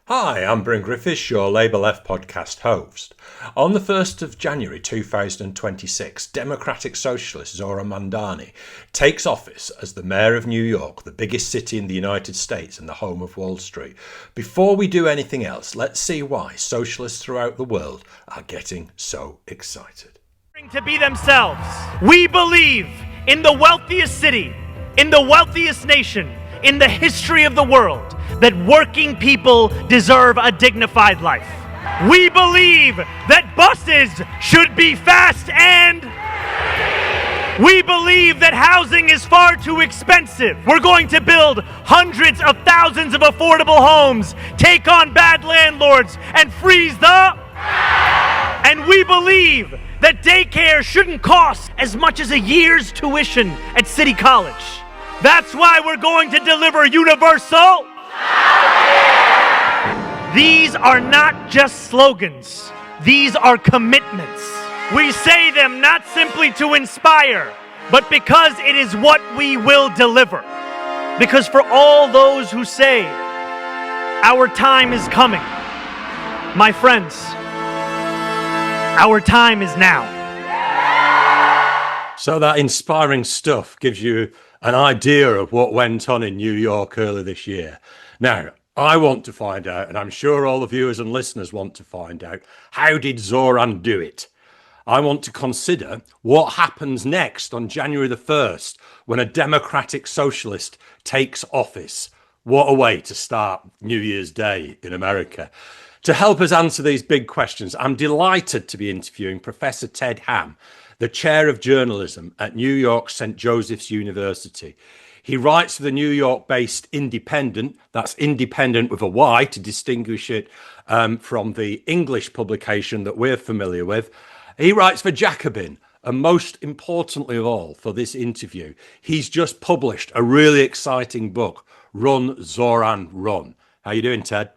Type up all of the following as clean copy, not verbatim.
Hi, I'm Bryn Griffiths, your Labour Left podcast host. On the 1st of January 2026, Democratic Socialist Zohran Mamdani takes office as the Mayor of New York, the biggest city in the United States and the home of Wall Street. Before we do anything else, let's see why socialists throughout the world are getting so excited. To be themselves. We believe in the wealthiest city, in the wealthiest nation, in the history of the world, that working people deserve a dignified life. We believe that buses should be fast, and we believe that housing is far too expensive. We're going to build hundreds of thousands of affordable homes, take on bad landlords, and freeze the... And we believe that daycare shouldn't cost as much as a year's tuition at City College. That's why we're going to deliver universal. These are not just slogans. These are commitments. We say them not simply to inspire, but because it is what we will deliver. Because for all those who say, our time is coming, my friends, our time is now. So that inspiring stuff gives you an idea of what went on in New York earlier this year. Now, I want to find out, and I'm sure all the viewers and listeners want to find out, how did Zohran do it? I want to consider what happens next on January the 1st when a Democratic Socialist takes office. What a way to start New Year's Day in America. To help us answer these big questions, I'm delighted to be interviewing Professor Ted Hamm, the Chair of Journalism at New York St. Joseph's University. He writes for the New York-based Indypendent, that's Independent with a Y to distinguish it from the English publication that we're familiar with. He writes for Jacobin, and most importantly of all for this interview, he's just published a really exciting book, Run Zohran Run. How you doing, Ted?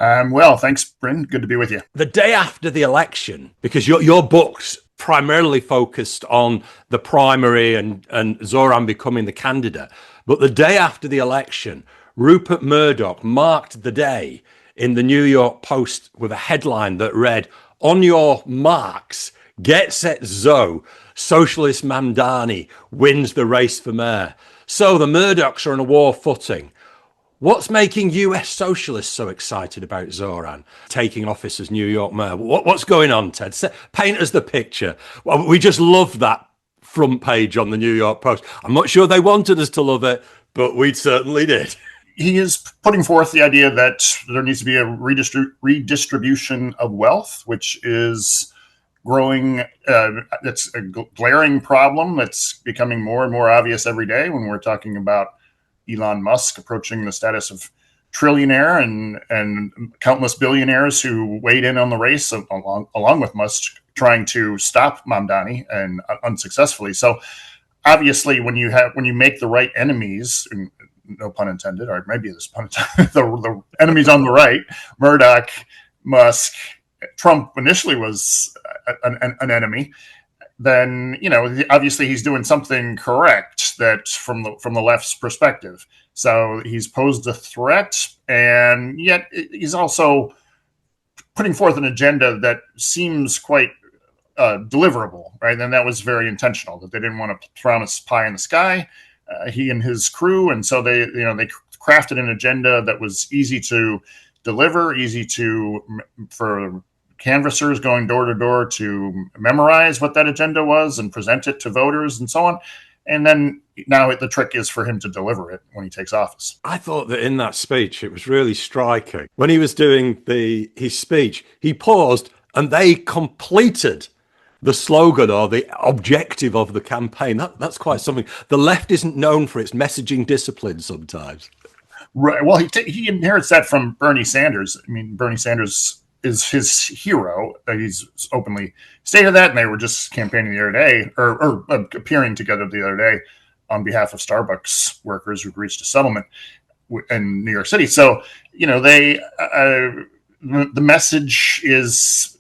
Well, thanks, Bryn. Good to be with you. The day after the election, because your book's primarily focused on the primary and Zohran becoming the candidate, but the day after the election, Rupert Murdoch marked the day in the New York Post with a headline that read, "On your marks, get set, Zoe, Socialist Mamdani wins the race for mayor." So the Murdochs are on a war footing. What's making US socialists so excited about Zohran taking office as New York mayor? What's going on, Ted? Paint us the picture. Well, we just loved that front page on the New York Post. I'm not sure they wanted us to love it, but we certainly did. He is putting forth the idea that there needs to be a redistribution of wealth, which is growing. It's a glaring problem that's becoming more and more obvious every day when we're talking about Elon Musk approaching the status of trillionaire and countless billionaires who weighed in on the race along with Musk trying to stop Mamdani and unsuccessfully. So obviously when you make the right enemies, and no pun intended, or maybe there's pun intended, the enemies on the right, Murdoch, Musk, Trump initially was an enemy, then obviously he's doing something correct that from the left's perspective. So he's posed a threat, and yet he's also putting forth an agenda that seems quite deliverable, right? And that was very intentional, that they didn't want to promise pie in the sky, he and his crew, and so they crafted an agenda that was easy to deliver, easy for canvassers going door to door to memorize what that agenda was and present it to voters and so on. And then now the trick is for him to deliver it when he takes office. I thought that in that speech, it was really striking. When he was doing his speech, he paused and they completed the slogan or the objective of the campaign. That's quite something. The left isn't known for its messaging discipline sometimes. Right. Well, he inherits that from Bernie Sanders. I mean, Bernie Sanders is his hero. He's openly stated that, and they were just campaigning the other day, or appearing together the other day on behalf of Starbucks workers who'd reached a settlement in New York City. So, the message is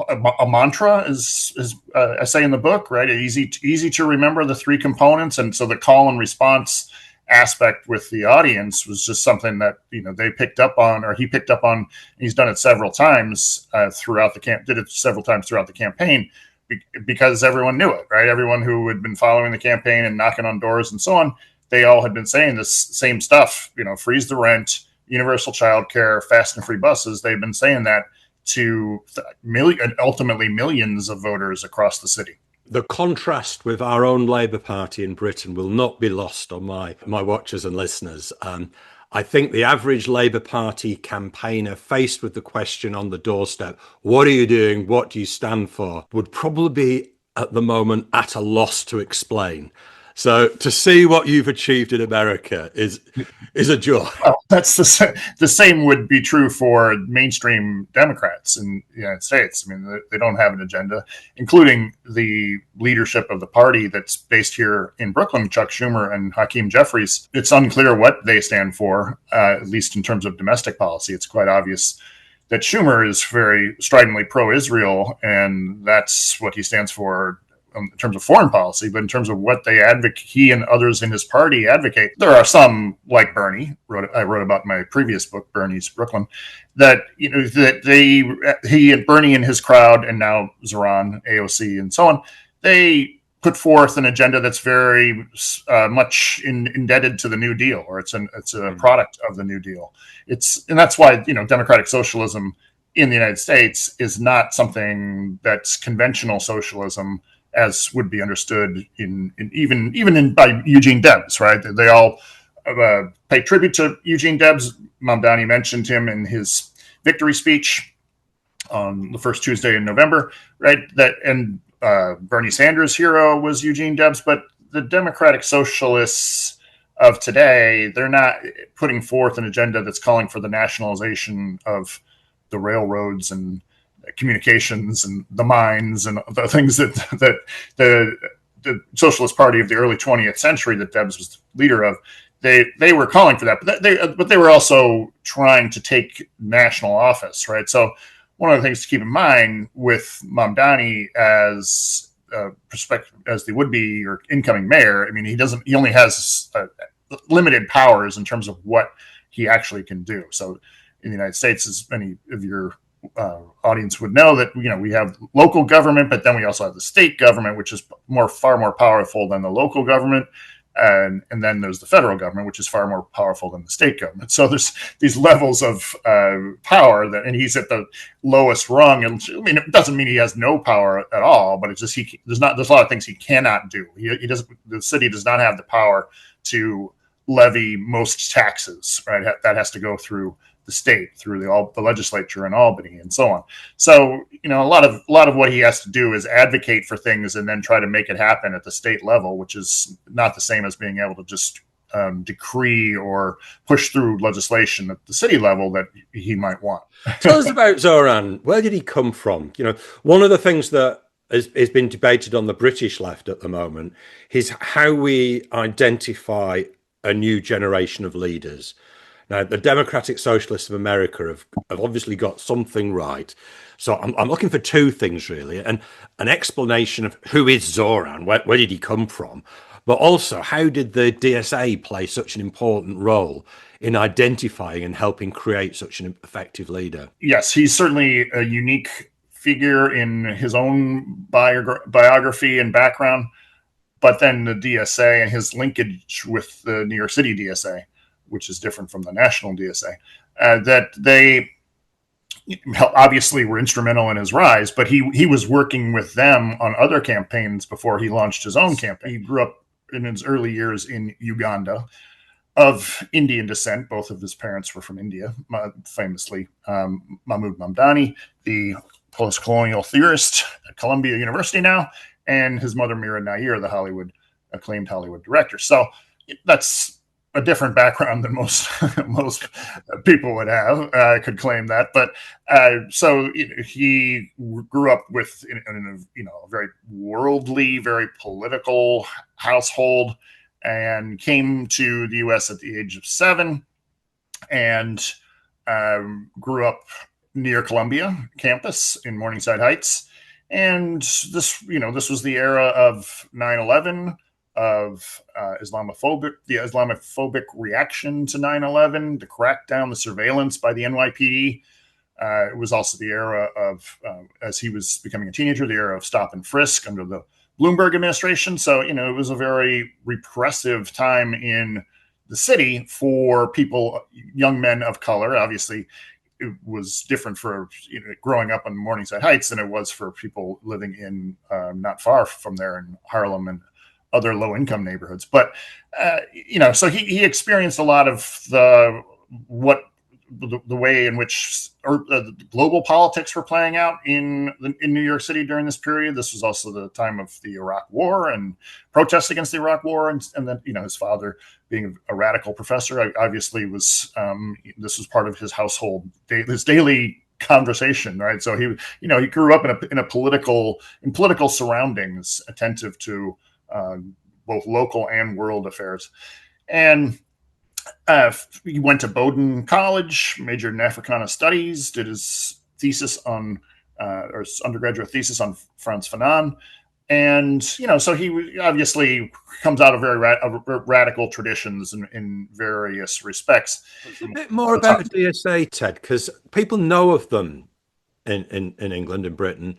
a mantra, as I say in the book, right? Easy to remember the three components, and so the call and response aspect with the audience was just something that they picked up on, or he picked up on. And he's done it several times throughout the campaign because everyone knew it, right? Everyone who had been following the campaign and knocking on doors and so on, they all had been saying this same stuff. Freeze the rent, universal child care, fast and free buses. They've been saying that to ultimately millions of voters across the city. The contrast with our own Labour Party in Britain will not be lost on my watchers and listeners. I think the average Labour Party campaigner faced with the question on the doorstep, what are you doing? What do you stand for? Would probably be at the moment at a loss to explain. So to see what you've achieved in America is a joy. Well, that's the same would be true for mainstream Democrats in the United States. I mean, they don't have an agenda, including the leadership of the party that's based here in Brooklyn, Chuck Schumer and Hakeem Jeffries. It's unclear what they stand for, at least in terms of domestic policy. It's quite obvious that Schumer is very stridently pro-Israel, and that's what he stands for in terms of foreign policy. But in terms of what they advocate, he and others in his party advocate, there are some, like Bernie, I wrote about in my previous book, Bernie's Brooklyn, that he and Bernie and his crowd, and now Zohran, AOC, and so on, they put forth an agenda that's very much indebted to the New Deal, or it's a product of the New Deal. And that's why democratic socialism in the United States is not something that's conventional socialism, as would be understood by Eugene Debs, right? They all pay tribute to Eugene Debs. Mamdani mentioned him in his victory speech on the first Tuesday in November, right? And Bernie Sanders' hero was Eugene Debs, but the Democratic Socialists of today, they're not putting forth an agenda that's calling for the nationalization of the railroads and communications and the mines and the things that the Socialist Party of the early 20th century that Debs was the leader of, they were calling for that, but they were also trying to take national office, right? So one of the things to keep in mind with Mamdani as the would-be or incoming mayor, I mean, he only has limited powers in terms of what he actually can do. So in the United States, as many of your audience would know, that we have local government, but then we also have the state government, which is far more powerful than the local government, and then there's the federal government, which is far more powerful than the state government. So there's these levels of power and he's at the lowest rung. And I mean, it doesn't mean he has no power at all, but it's just there's a lot of things he cannot do. The city does not have the power to levy most taxes, right? That has to go through the state, through the legislature in Albany and so on. So, a lot of what he has to do is advocate for things and then try to make it happen at the state level, which is not the same as being able to just decree or push through legislation at the city level that he might want. Tell us about Zohran. Where did he come from? One of the things that has been debated on the British left at the moment is how we identify a new generation of leaders. Now, the Democratic Socialists of America have obviously got something right. So I'm looking for two things, really. An explanation of who is Zohran, where did he come from? But also, how did the DSA play such an important role in identifying and helping create such an effective leader? Yes, he's certainly a unique figure in his own biography and background. But then the DSA and his linkage with the New York City DSA, which is different from the national DSA, that they obviously were instrumental in his rise, but he was working with them on other campaigns before he launched his own campaign. He grew up in his early years in Uganda, of Indian descent. Both of his parents were from India, famously Mahmoud Mamdani, the post-colonial theorist at Columbia University now, and his mother Mira Nair, the acclaimed Hollywood director. So that's a different background than most people would have, could claim that. But so he grew up in a very worldly, very political household, and came to the U.S. at the age of 7, and grew up near Columbia campus in Morningside Heights. And this was the era of 9/11. of the Islamophobic reaction to 9/11, the crackdown, the surveillance by the NYPD. It was also the era of, as he was becoming a teenager, the era of stop and frisk under the Bloomberg administration. So, it was a very repressive time in the city for people, young men of color. Obviously, it was different for growing up on Morningside Heights than it was for people living in not far from there in Harlem and other low-income neighborhoods. But so he experienced a lot of the way in which global politics were playing out in New York City during this period. This was also the time of the Iraq War and protests against the Iraq War, and then his father being a radical professor, obviously was this was part of his household, his daily conversation, right? So he grew up in political surroundings, attentive to both local and world affairs, and he went to Bowdoin College, majored in Africana Studies, did his thesis on, or his undergraduate thesis on Frantz Fanon. And, so he obviously comes out of very radical traditions in various respects. A bit more about the DSA, Ted, because people know of them in England and Britain,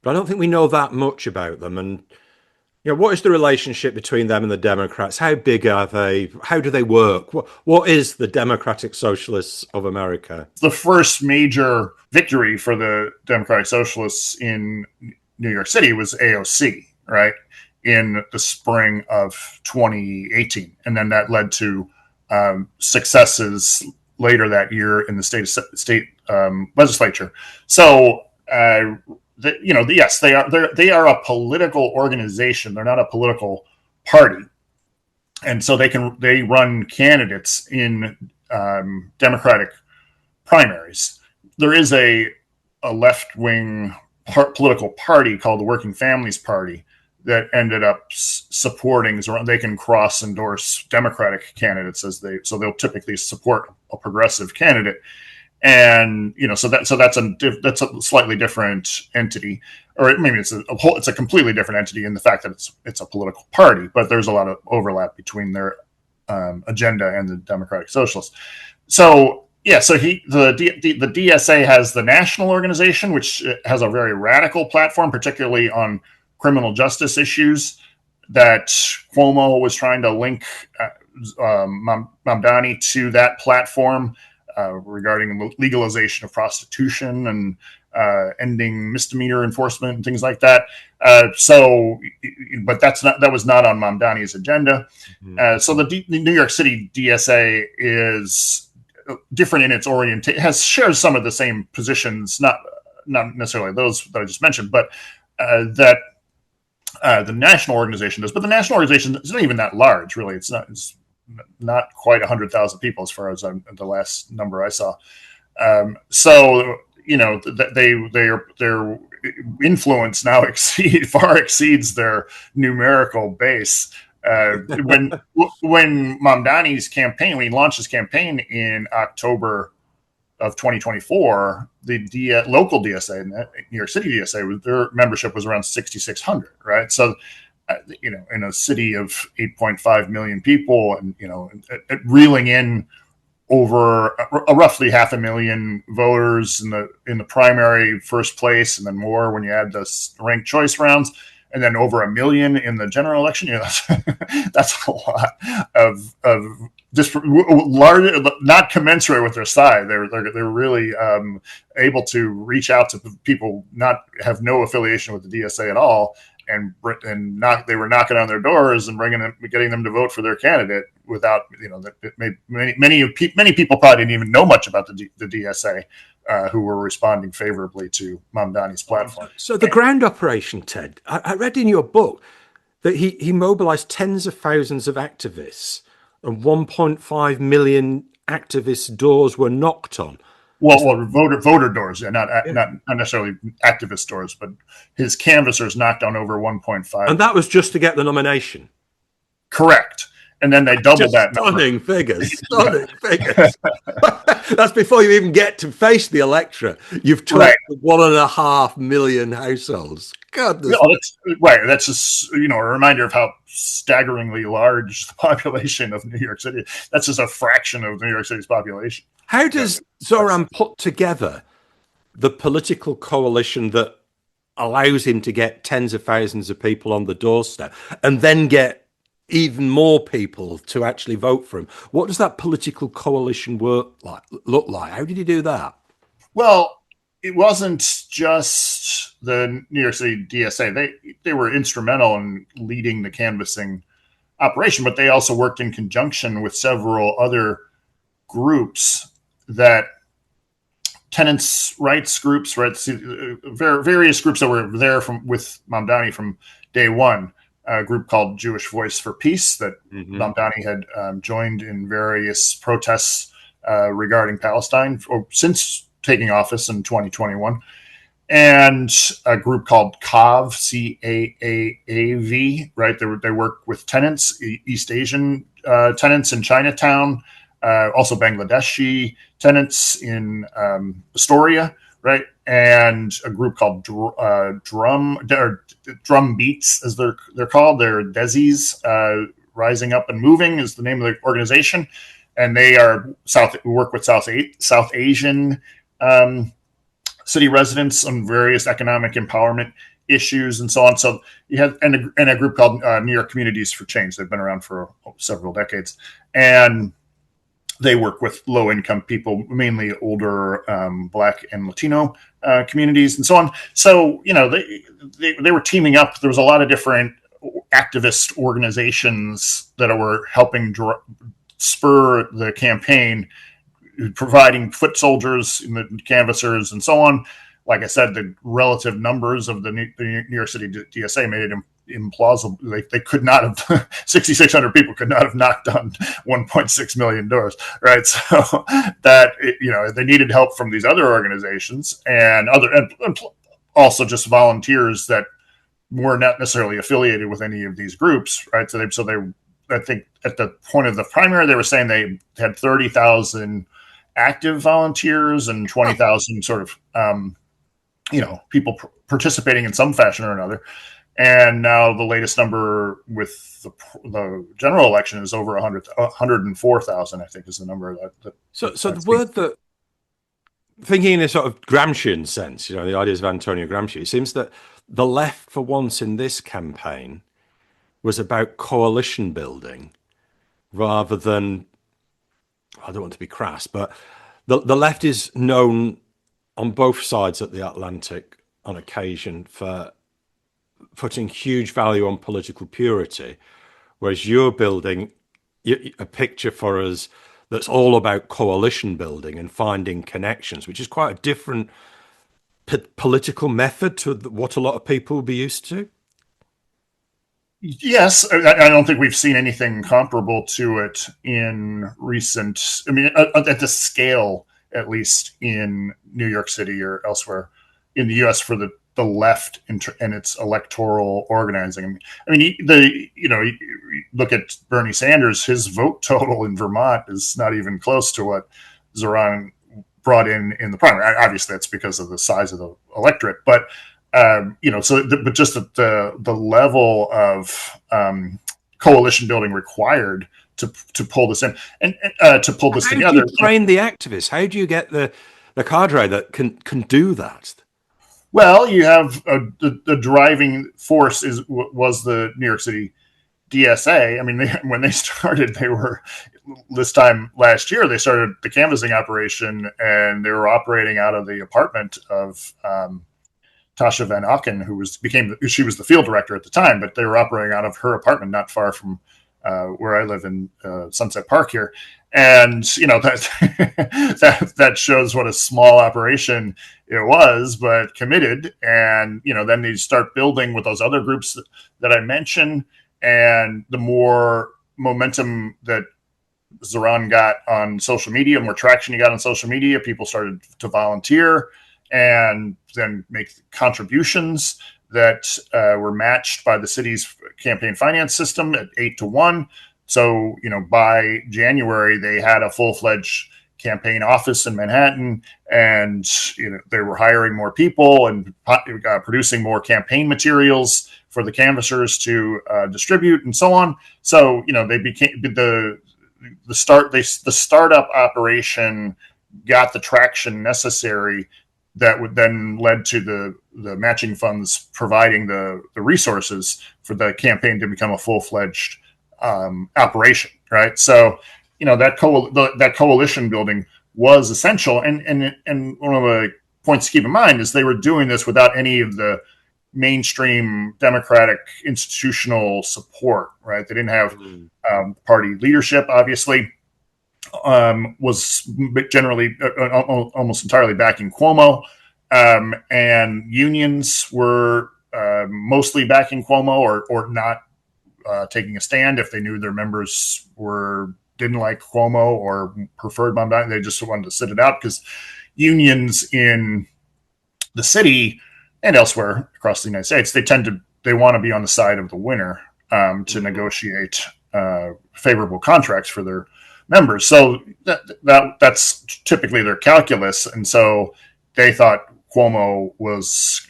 but I don't think we know that much about them. And, what is the relationship between them and the Democrats? How big are they? How do they work? What is the Democratic Socialists of America? The first major victory for the Democratic Socialists in New York City was AOC, right, in the spring of 2018. And then that led to successes later that year in the state legislature. So, yes, they are a political organization. They're not a political party, and so they run candidates in Democratic primaries. There is a left wing political party called the Working Families Party that ended up supporting. They can cross endorse Democratic candidates so they'll typically support a progressive candidate. And so that's a slightly different entity, or maybe it's a completely different entity in the fact that it's a political party, but there's a lot of overlap between their agenda and the Democratic Socialists. So the DSA has the national organization, which has a very radical platform, particularly on criminal justice issues that Cuomo was trying to link Mamdani to that platform. Regarding legalization of prostitution and ending misdemeanor enforcement and things like that. But that was not on Mamdani's agenda. Mm-hmm. So the New York City DSA is different in its orientation, shares some of the same positions, not necessarily those that I just mentioned, but that the national organization does. But the national organization is not even that large, really. It's not quite 100,000 people as far as the last number I saw. So their influence now far exceeds their numerical base. When Mamdani's campaign, when he launched his campaign in October of 2024, the local DSA, New York City DSA, their membership was around 6,600, right? So in a city of 8.5 million people, and reeling in over roughly 500,000 voters in the primary first place, and then more when you add the ranked choice rounds, and then over 1 million in the general election. That's a lot of just large, not commensurate with their size. They're really able to reach out to people not have no affiliation with the DSA at all. And they were knocking on their doors and getting them to vote for their candidate without, many people probably didn't even know much about the DSA, who were responding favorably to Mamdani's platform. So the ground operation, Ted, I read in your book that he mobilized tens of thousands of activists and 1.5 million activists' doors were knocked on. Well, voter doors, not necessarily activist doors, but his canvassers knocked on over 1.5. And that was just to get the nomination. Correct. and then they doubled Just that number. stunning figures. Stunning figures. That's before you even get to face the electorate. You've talked to 1.5 million households. Goodness. No, that's right. That's just a reminder of how staggeringly large the population of New York City. That's just a fraction of New York City's population. How does Zohran put together the political coalition that allows him to get tens of thousands of people on the doorstep and then get even more people to actually vote for him? What does that political coalition look like? How did he do that? Well, it wasn't just the New York City DSA. They were instrumental in leading the canvassing operation, but they also worked in conjunction with several other groups, that tenants' rights groups, right? Various groups that were there with Mamdani from day one. A group called Jewish Voice for Peace that Mamdani had joined in various protests regarding Palestine since taking office in 2021, and a group called CAAV, CAAAV, right? They work with tenants, East Asian tenants in Chinatown, also Bangladeshi tenants in Astoria, right? And a group called Drum Beats, as they're called. They're Desis, Rising Up and Moving is the name of the organization, and they work with South Asian city residents on various economic empowerment issues and so on. So you have and a group called New York Communities for Change. They've been around for several decades, and they work with low-income people, mainly older Black and Latino communities, and so on. So they were teaming up. There was a lot of different activist organizations that were helping spur the campaign, providing foot soldiers, the canvassers, and so on. Like I said, the relative numbers of the New York City DSA made it implausible. They could not have 6,600 people could not have knocked on 1.6 million doors, right? So that they needed help from these other organizations and also just volunteers that were not necessarily affiliated with any of these groups, right? So I think at the point of the primary, they were saying they had 30,000 active volunteers and 20,000 sort of people participating in some fashion or another. And now the latest number with the general election is over 104,000, I think, is the number that. So the word that, thinking in a sort of Gramscian sense, the ideas of Antonio Gramsci, it seems that the left, for once in this campaign, was about coalition building rather than, I don't want to be crass, but the left is known on both sides of the Atlantic on occasion for putting huge value on political purity, whereas you're building a picture for us that's all about coalition building and finding connections, which is quite a different political method to what a lot of people will be used to. Yes, I don't think we've seen anything comparable to it in recent, at the scale, at least in New York City or elsewhere in the U.S. for the left and its electoral organizing. Look at Bernie Sanders, his vote total in Vermont is not even close to what Zohran brought in the primary. Obviously, that's because of the size of the electorate, but but just the level of coalition building required to pull this in and to pull this together. How do you train the activists? How do you get the cadre that can do that? Well, you have the driving force was the New York City DSA. When they started, they were, this time last year, they started the canvassing operation, and they were operating out of the apartment of Tasha Van Auken, she was the field director at the time, but they were operating out of her apartment not far from where I live in Sunset Park here. And, that shows what a small operation it was, but committed. And, then they start building with those other groups that I mentioned. And the more momentum that Zohran got on social media, more traction he got on social media, people started to volunteer and then make contributions that were matched by the city's campaign finance system at 8-1. So, by January, they had a full-fledged campaign office in Manhattan, and they were hiring more people and producing more campaign materials for the canvassers to distribute, and so on. So, they became the startup operation got the traction necessary that would then led to the matching funds providing the resources for the campaign to become a full-fledged operation, right? So, that coalition building was essential, and one of the points to keep in mind is they were doing this without any of the mainstream Democratic institutional support, right? They didn't have party leadership, obviously. Was generally almost entirely backing Cuomo, and unions were mostly backing Cuomo or not taking a stand if they knew their members didn't like Cuomo or preferred Mamdani. They just wanted to sit it out, because unions in the city and elsewhere across the United States, they want to be on the side of the winner to negotiate favorable contracts for their members. So that's typically their calculus, and so they thought Cuomo was.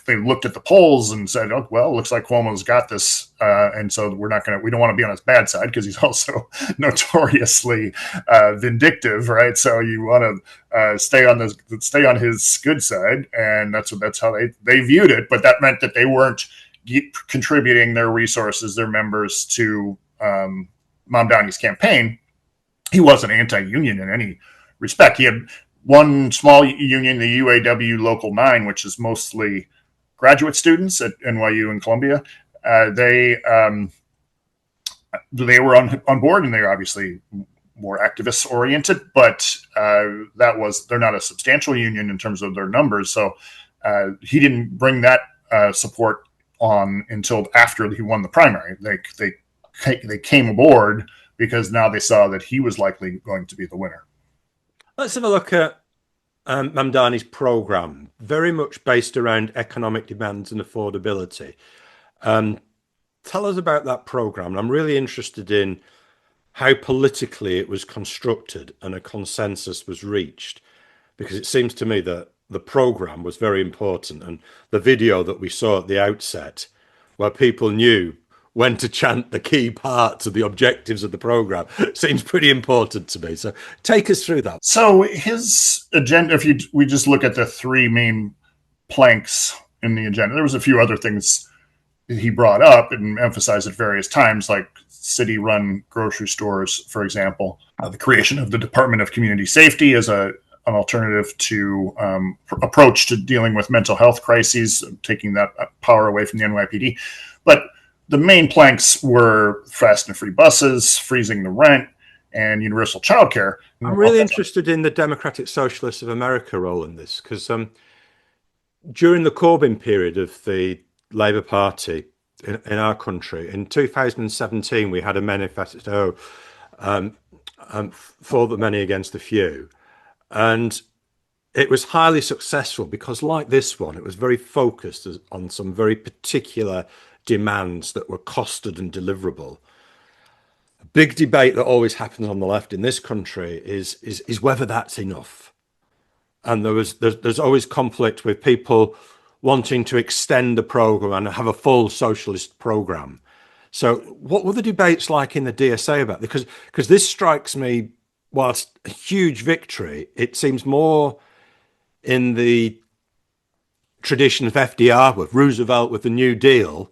They looked at the polls and said, "Oh, well, it looks like Cuomo's got this, and so we don't want to be on his bad side, because he's also notoriously vindictive, right? So you want to stay on his good side, and that's how they viewed it. But that meant that they weren't contributing their resources, their members, to Mamdani's campaign. He wasn't anti-union in any respect. He had one small union, the UAW Local 9, which is mostly graduate students at NYU and Columbia. They were on board, and they were obviously more activist oriented, but they're not a substantial union in terms of their numbers. So he didn't bring that support on until after he won the primary. They came aboard because now they saw that he was likely going to be the winner. Let's have a look at Mamdani's program, very much based around economic demands and affordability. Tell us about that program. I'm really interested in how politically it was constructed and a consensus was reached, because it seems to me that the program was very important, and the video that we saw at the outset, where people knew when to chant the key parts of the objectives of the program, seems pretty important to me. So take us through that. So his agenda, we just look at the three main planks in the agenda, there was a few other things he brought up and emphasized at various times, like city-run grocery stores, for example, the creation of the Department of Community Safety as an alternative to approach to dealing with mental health crises, taking that power away from the NYPD. But the main planks were fast and free buses, freezing the rent, and universal childcare. I'm really interested in the Democratic Socialists of America role in this, because during the Corbyn period of the Labour Party in our country, in 2017, we had a manifesto for the many against the few. And it was highly successful because, like this one, it was very focused on some very particular demands that were costed and deliverable. A big debate that always happens on the left in this country is whether that's enough. And there's always conflict with people wanting to extend the program and have a full socialist program. So what were the debates like in the DSA about? Because this strikes me, whilst a huge victory, it seems more in the tradition of FDR with Roosevelt with the New Deal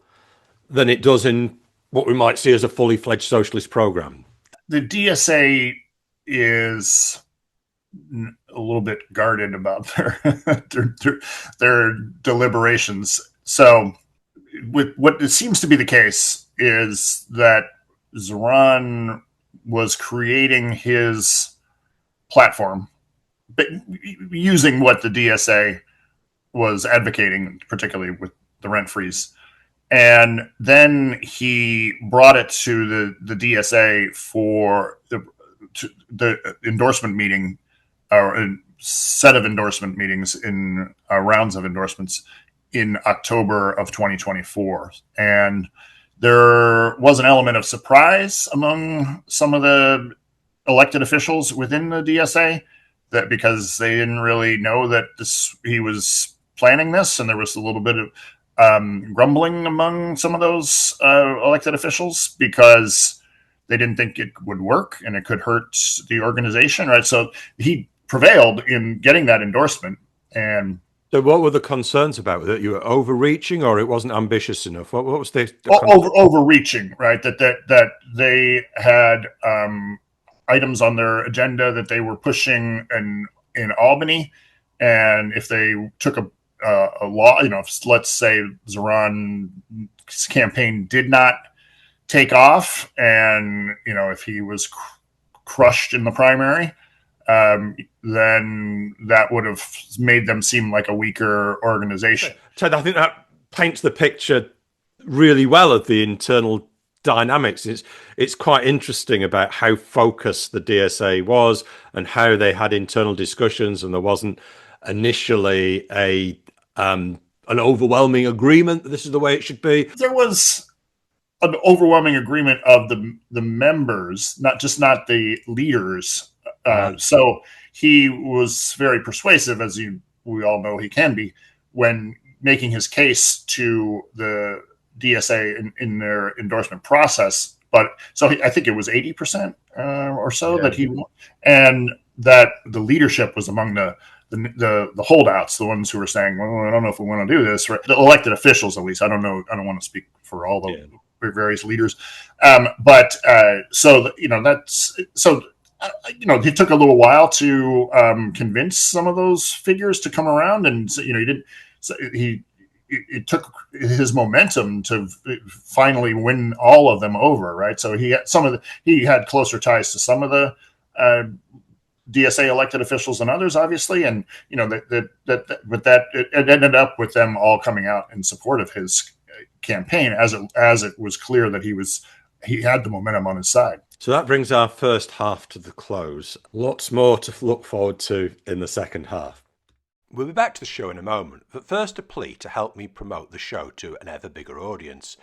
than it does in what we might see as a fully fledged socialist program. The DSA is a little bit guarded about their deliberations. So with what it seems to be the case is that Zohran was creating his platform, but using what the DSA was advocating, particularly with the rent freeze. And then he brought it to the DSA for the endorsement meeting, or a set of endorsement meetings in rounds of endorsements in October of 2024. And There was an element of surprise among some of the elected officials within the DSA, that because they didn't really know that he was planning this, and there was a little bit of grumbling among some of those elected officials because they didn't think it would work and it could hurt the organization, right? So he prevailed in getting that endorsement. And so what were the concerns about? That you were overreaching, or it wasn't ambitious enough? What was the overreaching, right? That they had items on their agenda that they were pushing in Albany, and if they took a law, let's say Zohran's campaign did not take off, and if he was crushed in the primary, then that would have made them seem like a weaker organization. Ted, I think that paints the picture really well of the internal dynamics. It's quite interesting about how focused the DSA was and how they had internal discussions, and there wasn't initially an overwhelming agreement that this is the way it should be. There was an overwhelming agreement of the members, not the leaders. So he was very persuasive, as we all know he can be, when making his case to the DSA in their endorsement process. But so I think it was 80% or so that he, and that the leadership was among the holdouts, the ones who were saying, well, I don't know if we want to do this. Right? The elected officials, at least. I don't know. I don't want to speak for all the various leaders. But it took a little while to convince some of those figures to come around, and it took his momentum to finally win all of them over, right? So he had closer ties to some of the DSA elected officials than others, obviously, and it ended up with them all coming out in support of his campaign, as it was clear that he had the momentum on his side. So that brings our first half to the close. Lots more to look forward to in the second half. We'll be back to the show in a moment, but first a plea to help me promote the show to an ever bigger audience.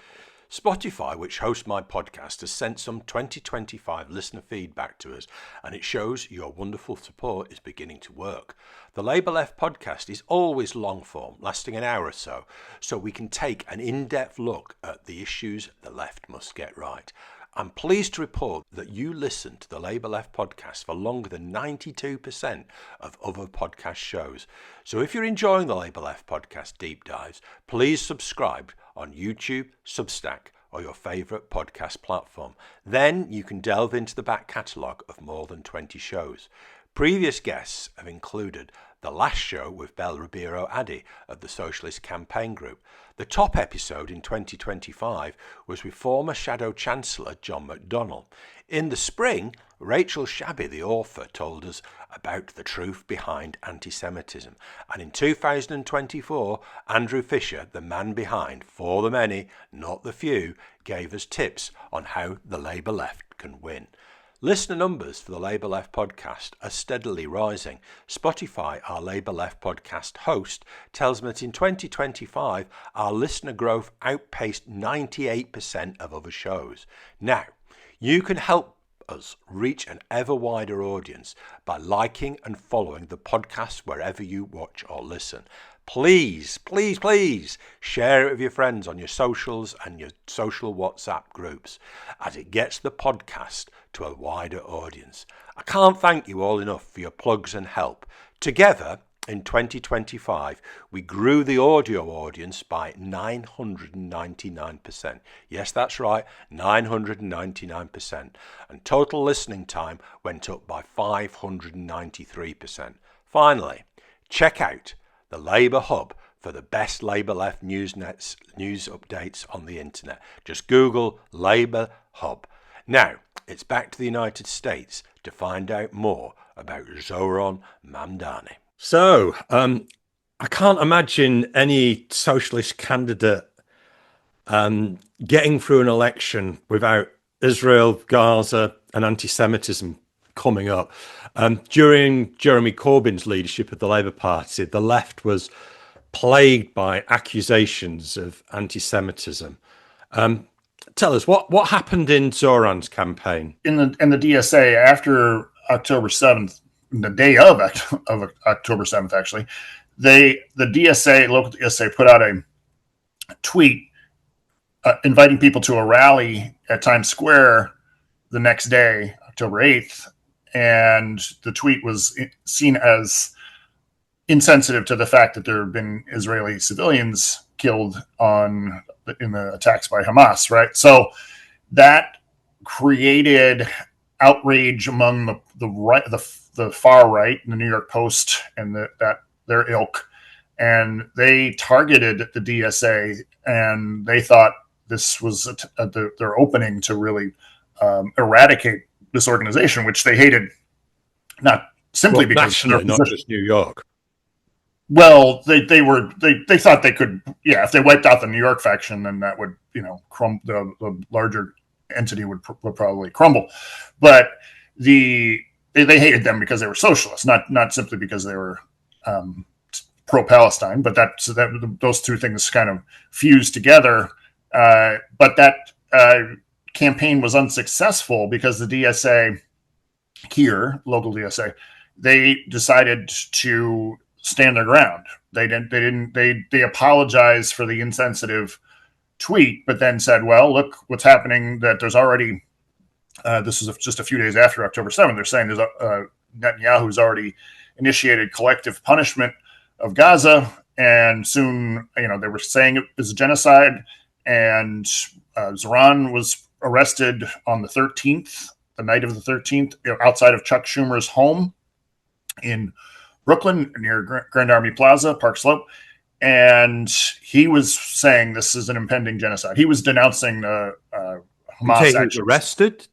Spotify, which hosts my podcast, has sent some 2025 listener feedback to us, and it shows your wonderful support is beginning to work. The Labour Left podcast is always long form, lasting an hour or so we can take an in-depth look at the issues the left must get right. I'm pleased to report that you listen to the Labour Left podcast for longer than 92% of other podcast shows. So if you're enjoying the Labour Left podcast deep dives, please subscribe on YouTube, Substack, or your favourite podcast platform. Then you can delve into the back catalogue of more than 20 shows. Previous guests have included the last show with Bel Ribeiro Addy of the Socialist Campaign Group. The top episode in 2025 was with former Shadow Chancellor John McDonnell. In the spring, Rachel Shabby, the author, told us about the truth behind anti-Semitism. And in 2024, Andrew Fisher, the man behind For the Many, Not the Few, gave us tips on how the Labour left can win. Listener numbers for the Labour Left podcast are steadily rising. Spotify, our Labour Left podcast host, tells me that in 2025, our listener growth outpaced 98% of other shows. Now, you can help us reach an ever wider audience by liking and following the podcast wherever you watch or listen. Please, please, please share it with your friends on your socials and your social WhatsApp groups, as it gets the podcast to a wider audience. I can't thank you all enough for your plugs and help. Together, in 2025, we grew the audio audience by 999%. Yes, that's right, 999%. And total listening time went up by 593%. Finally, check out the Labour Hub for the best Labour Left news updates on the internet. Just Google Labour Hub. Now, it's back to the United States to find out more about Zohran Mamdani. So, I can't imagine any socialist candidate getting through an election without Israel, Gaza, and anti-Semitism coming up. During Jeremy Corbyn's leadership of the Labour Party, the left was plagued by accusations of anti-Semitism. Tell us what happened in Zohran's campaign. In the DSA after October 7th, the day of October 7th, actually, the local DSA put out a tweet inviting people to a rally at Times Square the next day, October 8th, and the tweet was seen as insensitive to the fact that there have been Israeli civilians killed in the attacks by Hamas, right? So that created outrage among the far right, the New York Post, and their ilk, and they targeted the DSA, and they thought this was their opening to really eradicate this organization, which they hated, not simply because nationally, not just New York. Well, they thought they could, if they wiped out the New York faction, then that would, the larger entity would probably crumble. But they hated them because they were socialists, not simply because they were pro-Palestine. But those two things kind of fused together. But that campaign was unsuccessful because the DSA here, local DSA, they decided to stand their ground. They apologized for the insensitive tweet, but then said, well, look what's happening, that there's already, this is just a few days after October 7th, they're saying there's Netanyahu's already initiated collective punishment of Gaza, and soon, they were saying it was a genocide, and Zohran was arrested on the 13th, the night of the 13th, outside of Chuck Schumer's home in Brooklyn, near Grand Army Plaza, Park Slope, and he was saying this is an impending genocide. He was denouncing the Hamas actions. He was arrested?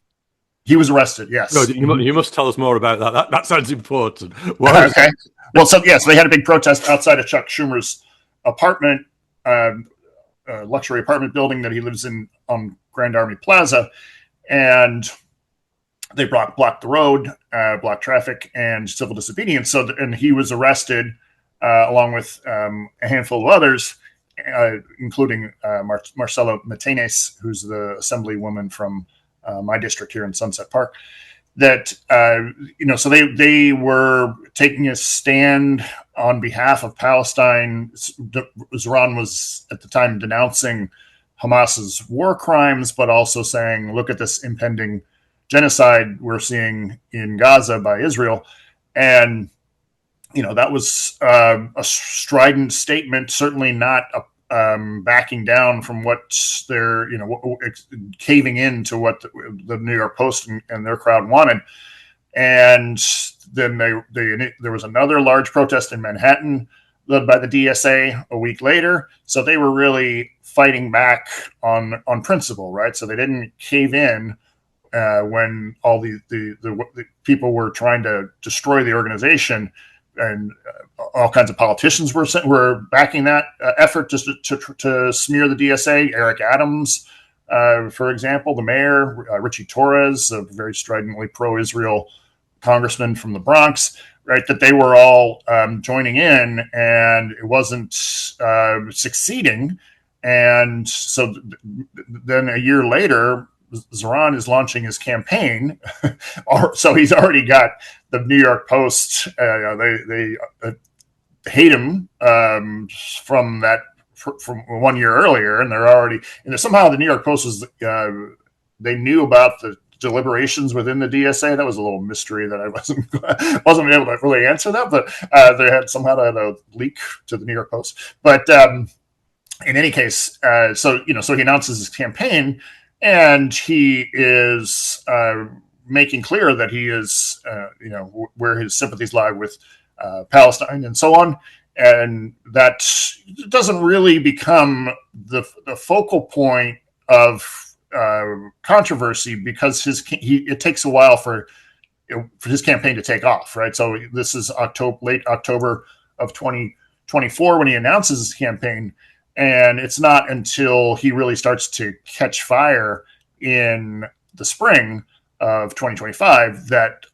He was arrested, yes. No, you must tell us more about that. That sounds important. Okay. Well, so they had a big protest outside of Chuck Schumer's apartment, luxury apartment building that he lives in on Grand Army Plaza, and they blocked the road, blocked traffic, and civil disobedience. And he was arrested along with a handful of others, including Marcela Matenes, who's the assemblywoman from my district here in Sunset Park. That so they were taking a stand on behalf of Palestine. Zohran was at the time denouncing Hamas's war crimes, but also saying, look at this impending genocide we're seeing in Gaza by Israel. And, that was a strident statement, certainly not backing down from what they're, caving into what the New York Post and their crowd wanted. And then there was another large protest in Manhattan led by the DSA a week later. So they were really fighting back on principle, right? So they didn't cave in when all the people were trying to destroy the organization, and all kinds of politicians were backing that effort just to smear the DSA. Eric Adams, for example, the mayor, Richie Torres, a very stridently pro-Israel congressman from the Bronx, right? That they were all joining in, and it wasn't succeeding. And so then a year later, Zohran is launching his campaign. So he's already got the New York Post. They hate him from 1 year earlier, and they're already. And somehow the New York Post was. They knew about the deliberations within the DSA. That was a little mystery that I wasn't able to really answer that, but they had somehow had a leak to the New York Post. But in any case, so he announces his campaign. And he is making clear that he is, where his sympathies lie with Palestine and so on. And that doesn't really become the focal point of controversy, because it takes a while for his campaign to take off, right? So this is late October of 2024 when he announces his campaign. And it's not until he really starts to catch fire in the spring of 2025 that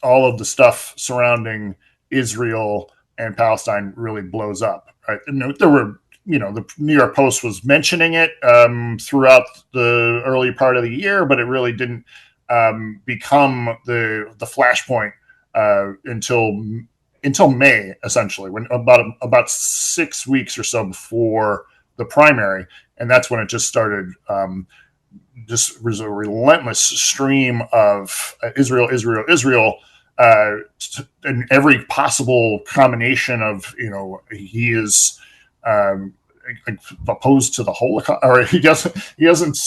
all of the stuff surrounding Israel and Palestine really blows up. Right? And there were the New York Post was mentioning it throughout the early part of the year, but it really didn't become the flashpoint until May, essentially, when about 6 weeks or so before the primary, and that's when it just started. Just was a relentless stream of Israel, in every possible combination of, he is opposed to the Holocaust, or he doesn't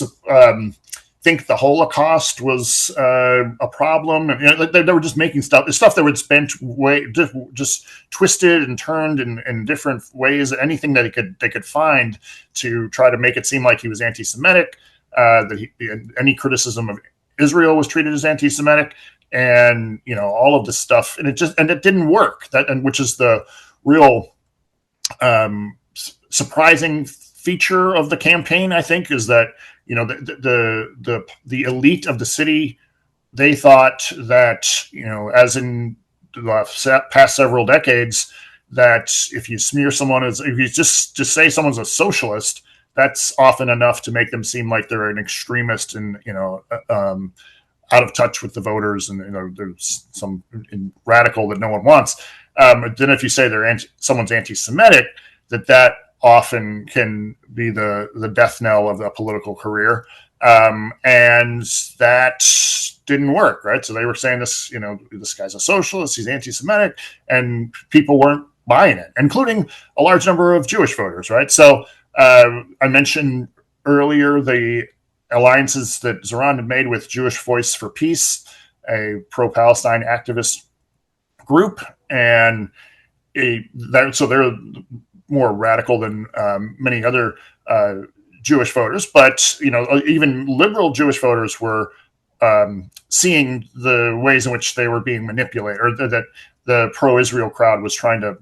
think the Holocaust was a problem, and they were just making stuff that would spend just twisted and turned in different ways, anything that they could find to try to make it seem like he was anti-Semitic. Any criticism of Israel was treated as anti-Semitic, and all of this stuff, and it didn't work. Which is the real surprising feature of the campaign, I think, is that the elite of the city, they thought that as in the past several decades, that if you smear someone if you just say someone's a socialist, that's often enough to make them seem like they're an extremist and out of touch with the voters, and there's some radical that no one wants. Then if you say someone's anti-Semitic, that often can be the death knell of a political career, and that didn't work, right? So they were saying this, this guy's a socialist, he's anti-Semitic, and people weren't buying it, including a large number of Jewish voters, right? So I mentioned earlier the alliances that Zohran had made with Jewish Voice for Peace, a pro-Palestine activist group, and so they're more radical than many other Jewish voters. But even liberal Jewish voters were seeing the ways in which they were being manipulated, or that the pro-Israel crowd was trying to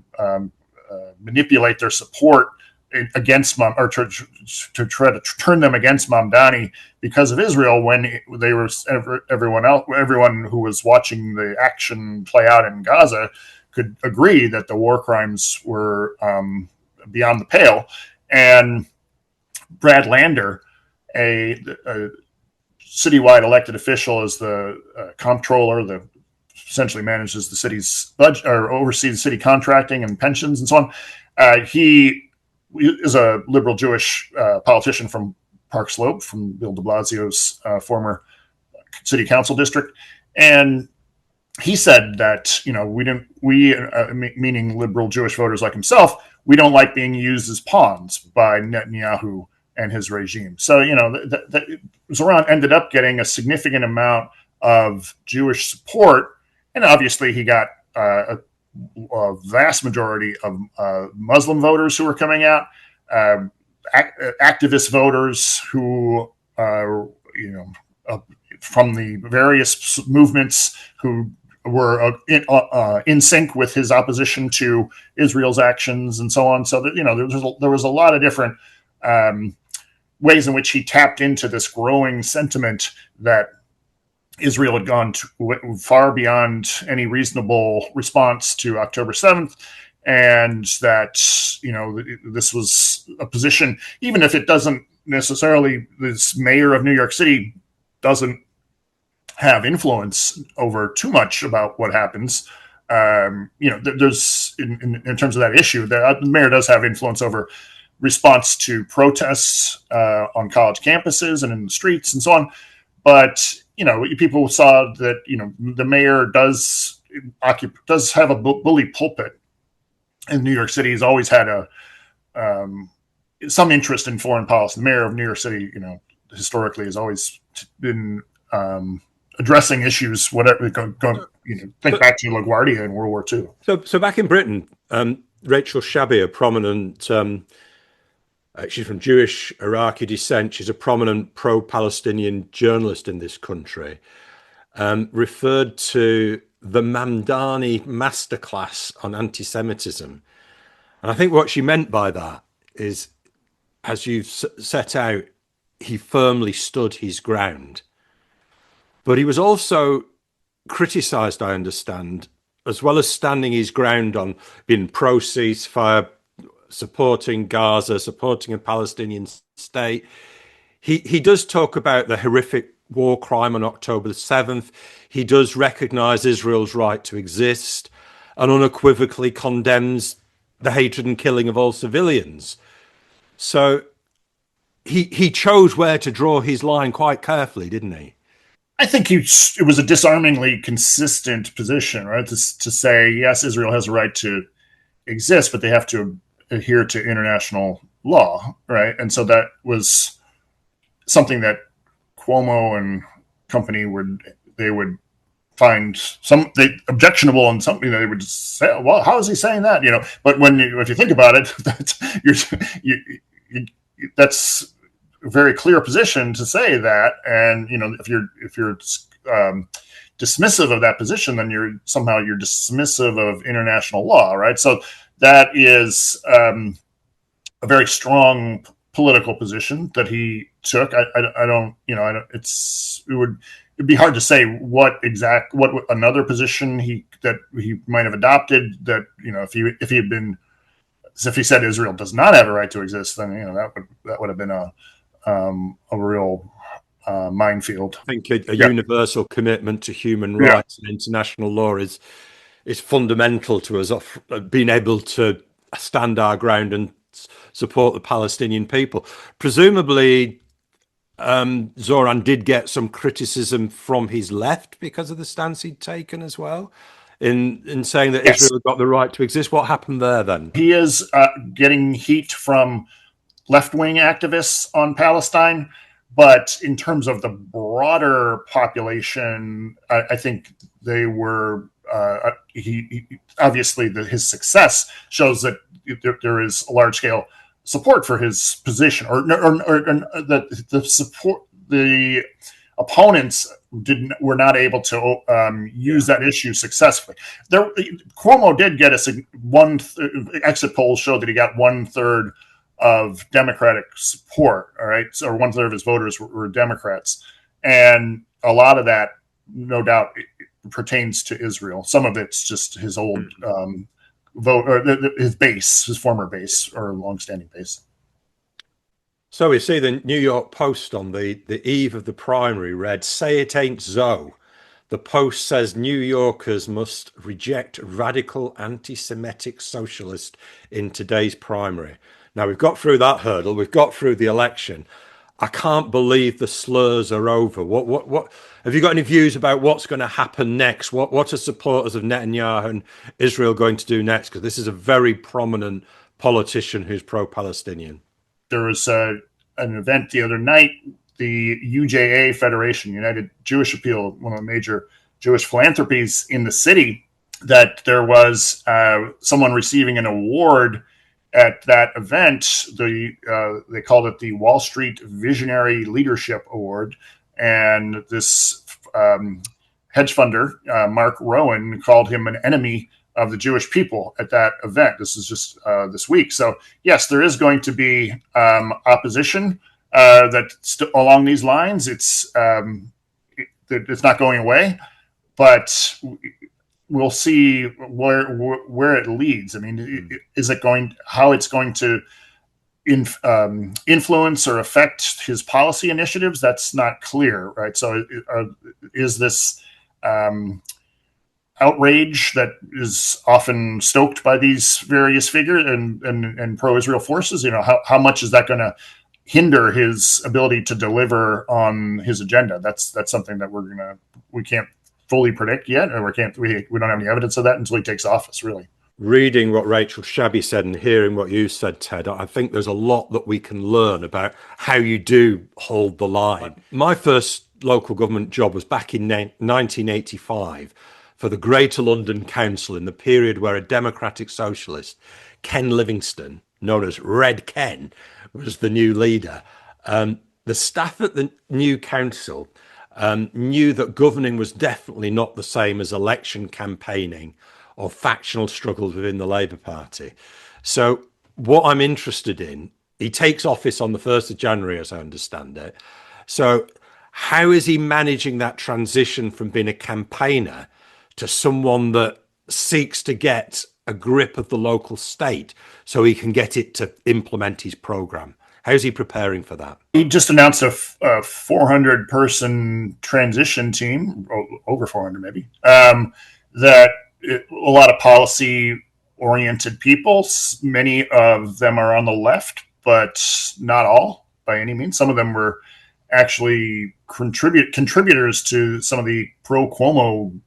manipulate their support against or to try to turn them against Mamdani because of Israel, when they were everyone who was watching the action play out in Gaza could agree that the war crimes were beyond the pale. And Brad Lander, a citywide elected official, is the comptroller, essentially manages the city's budget or oversees city contracting and pensions and so on. He is a liberal Jewish politician from Park Slope, from Bill de Blasio's former city council district. And he said that, meaning liberal Jewish voters like himself, we don't like being used as pawns by Netanyahu and his regime. So, Zohran ended up getting a significant amount of Jewish support. And obviously he got a vast majority of Muslim voters who were coming out, activist voters who from the various movements who were in sync with his opposition to Israel's actions and so on. So that, there was a lot of different ways in which he tapped into this growing sentiment that Israel had gone far beyond any reasonable response to October 7th, and that this was a position, even if it doesn't necessarily, this mayor of New York City doesn't have influence over too much about what happens. There's in terms of that issue, the mayor does have influence over response to protests on college campuses and in the streets and so on. But people saw that the mayor does have a bully pulpit in New York City. He's always had some interest in foreign policy. The mayor of New York City, historically, has always been addressing issues, whatever. Think back to LaGuardia in World War II. So back in Britain, Rachel Shabi, a prominent. She's from Jewish Iraqi descent. She's a prominent pro-Palestinian journalist in this country. Referred to the Mamdani masterclass on anti-Semitism. And I think what she meant by that is, as you've set out, he firmly stood his ground. But he was also criticised, I understand, as well as standing his ground on being pro-ceasefire, supporting Gaza, supporting a Palestinian state. He does talk about the horrific war crime on October the 7th. He does recognize Israel's right to exist and unequivocally condemns the hatred and killing of all civilians. So he chose where to draw his line quite carefully, didn't he? I think it was a disarmingly consistent position, right? To say, yes, Israel has a right to exist, but they have to adhere to international law, right? And so that was something that Cuomo and company would find objectionable, and something that they would say, well, how is he saying that? But if you think about it, that's a very clear position to say that. And if you're dismissive of that position, then you're dismissive of international law, right? So that is a very strong political position that he took. It'd be hard to say what another position he might have adopted. That if he said Israel does not have a right to exist, then that would have been a real minefield. I think a universal commitment to human rights and international law is fundamental to us being able to stand our ground and support the Palestinian people. Presumably, Zohran did get some criticism from his left because of the stance he'd taken as well, in saying that Israel got the right to exist. What happened there then? He is getting heat from left-wing activists on Palestine, but in terms of the broader population, I think they were. Obviously, his success shows that there is a large-scale support for his position, or the support. The opponents were not able to use that issue successfully. Cuomo did get exit polls showed that he got 1/3 of Democratic support. All right, so 1/3 of his voters were Democrats, and a lot of that, no doubt, pertains to Israel. Some of it's just his old vote, or his base, his former base or longstanding base. So we see the New York Post on the eve of the primary read, "Say it ain't Zoe." The Post says New Yorkers must reject radical anti-Semitic socialist in today's primary. Now we've got through that hurdle. We've got through the election. I can't believe the slurs are over. What have you got any views about what's going to happen next? What are supporters of Netanyahu and Israel going to do next? Because this is a very prominent politician who's pro-Palestinian. There was an event the other night, the UJA Federation, United Jewish Appeal, one of the major Jewish philanthropies in the city, that there was someone receiving an award at that event. They called it the Wall Street Visionary Leadership Award. And this hedge funder, Mark Rowan, called him an enemy of the Jewish people at that event. This is just this week. So, yes, there is going to be opposition along these lines. It's not going away, but we'll see where it leads. I mean, how it's going to influence or affect his policy initiatives? That's not clear, right? So, is this outrage that is often stoked by these various figures and pro-Israel forces? How much is that going to hinder his ability to deliver on his agenda? That's something that we can't fully predict yet, or we don't have any evidence of that until he takes office, really. Reading what Rachel Shabby said and hearing what you said, Ted, I think there's a lot that we can learn about how you do hold the line. My first local government job was back in 1985 for the Greater London Council, in the period where a Democratic Socialist, Ken Livingstone, known as Red Ken, was the new leader. The staff at the new council knew that governing was definitely not the same as election campaigning or factional struggles within the Labour Party. So what I'm interested in, he takes office on the 1st of January, as I understand it. So how is he managing that transition from being a campaigner to someone that seeks to get a grip of the local state so he can get it to implement his program? How's he preparing for that? He just announced a 400-person transition team, over 400 maybe, that a lot of policy-oriented people. Many of them are on the left, but not all by any means. Some of them were actually contributors to some of the pro-Cuomo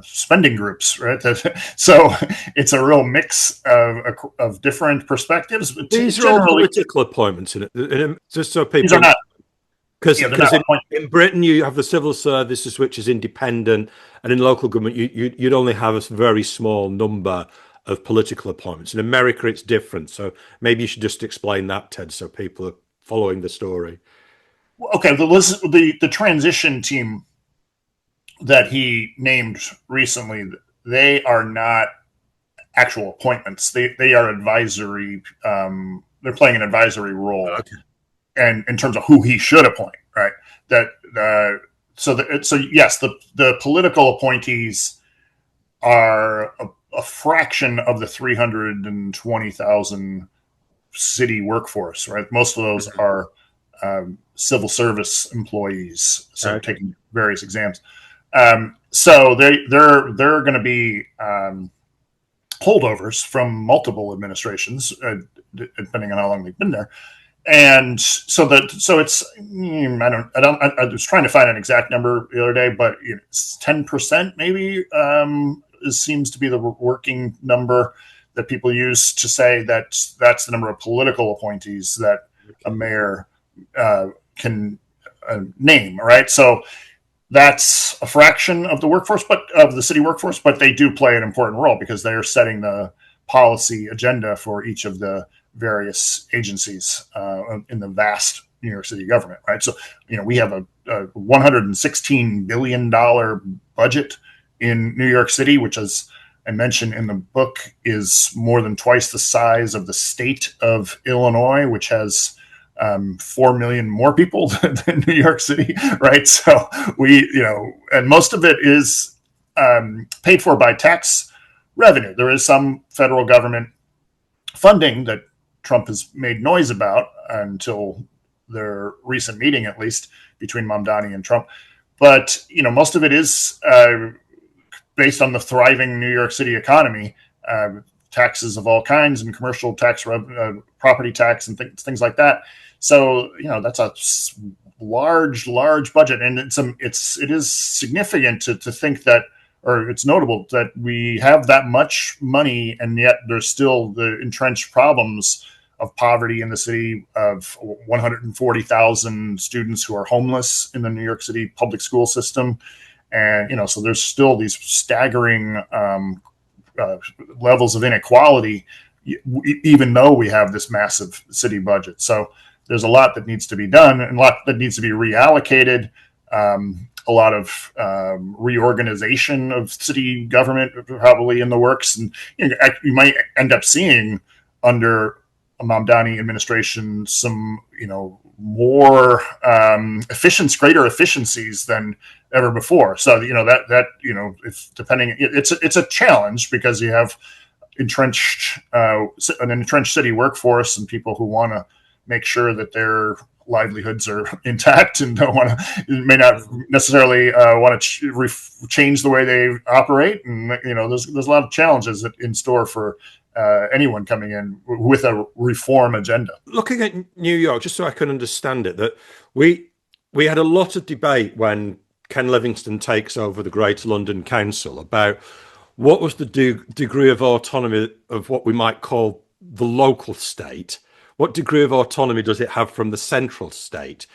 spending groups, right? So it's a real mix of different perspectives. These are all political appointments, in it, just so people. These are not. Because in Britain you have the civil services, which is independent, and in local government you'd only have a very small number of political appointments. In America it's different, so maybe you should just explain that, Ted, so people are following the story. Okay, the transition team that he named recently, they are not actual appointments. They are advisory. They're playing an advisory role, okay. And in terms of who he should appoint, right? So yes, the political appointees are a fraction of the 320,000 city workforce, right? Most of those are civil service employees, so taking various exams. So they're going to be holdovers from multiple administrations, depending on how long they've been there. And so it's I was trying to find an exact number the other day, but it's 10% maybe seems to be the working number that people use to say that that's the number of political appointees that a mayor can name, right? So that's a fraction of the workforce, but of the city workforce, but they do play an important role because they are setting the policy agenda for each of the various agencies in the vast New York City government, right? So, we have a $116 billion budget in New York City, which, as I mentioned in the book, is more than twice the size of the state of Illinois, which has 4 million more people than New York City, right? So and most of it is paid for by tax revenue. There is some federal government funding that Trump has made noise about until their recent meeting, at least between Mamdani and Trump. But, most of it is based on the thriving New York City economy, taxes of all kinds and commercial tax, property tax and things like that. So, that's a large budget. And it is significant to think that, or it's notable that we have that much money, and yet there's still the entrenched problems of poverty in the city, of 140,000 students who are homeless in the New York City public school system. And, so there's still these staggering levels of inequality, even though we have this massive city budget. So there's a lot that needs to be done and a lot that needs to be reallocated. A lot of reorganization of city government probably in the works. And you might end up seeing under a Mamdani administration some, more greater efficiencies than ever before. So, if depending, it's a challenge because you have an entrenched city workforce and people who want to make sure that their livelihoods are intact and may not necessarily want to change the way they operate. And, there's a lot of challenges in store for anyone coming in with a reform agenda. Looking at New York, just so I can understand it, that we had a lot of debate when Ken Livingstone takes over the Greater London Council about what was the degree of autonomy of what we might call the local state. What degree of autonomy does it have from the central state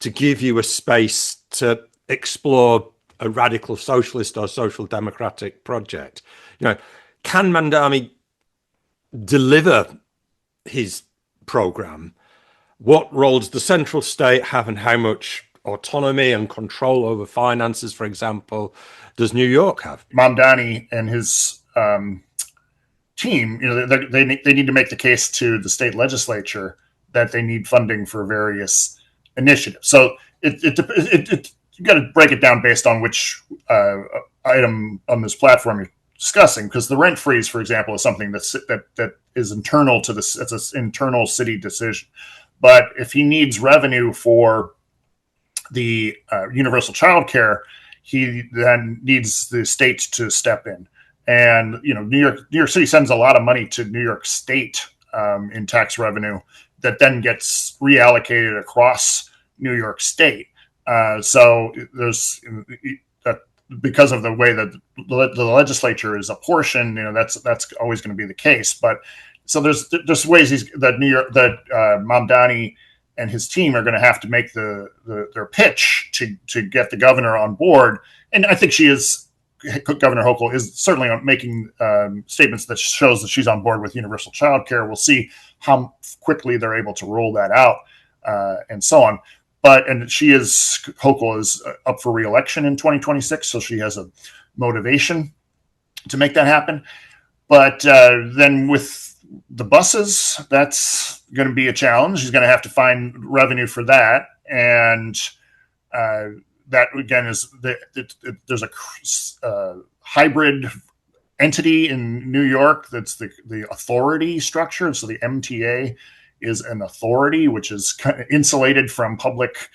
to give you a space to explore a radical socialist or social democratic project? Can Mamdani deliver his program? What role does the central state have, and how much autonomy and control over finances, for example, does New York have? Mamdani and his team, they need to make the case to the state legislature that they need funding for various initiatives. So you got to break it down based on which item on this platform you're discussing, because the rent freeze, for example, is something that is internal to this. It's an internal city decision. But if he needs revenue for the universal child care, he then needs the state to step in. And New York City sends a lot of money to New York State in tax revenue that then gets reallocated across New York State. So there's because of the way that the legislature is apportioned, that's always going to be the case. But so there's ways that Mamdani and his team are going to have to make their pitch to get the governor on board. And I think Governor Hochul is certainly making statements that shows that she's on board with universal child care. We'll see how quickly they're able to roll that out and so on. Hochul is up for re-election in 2026, so she has a motivation to make that happen. But then with the buses, that's going to be a challenge. She's going to have to find revenue for that. And that, again, there's a hybrid entity in New York that's the authority structure. So the MTA is an authority which is kind of insulated from public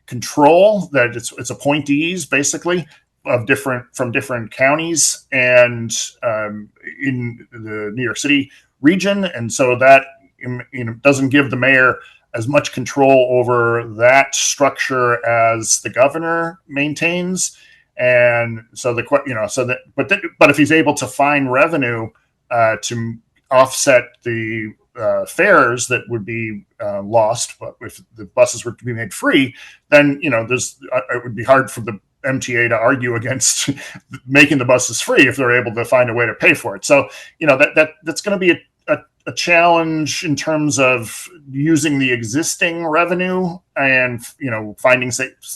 control, that it's appointees basically from different counties and in the New York City region. And so that doesn't give the mayor as much control over that structure as the governor maintains. And so but if he's able to find revenue to offset the fares that would be lost, but if the buses were to be made free, then it would be hard for the MTA to argue against making the buses free if they're able to find a way to pay for it. So that's going to be a challenge in terms of using the existing revenue and finding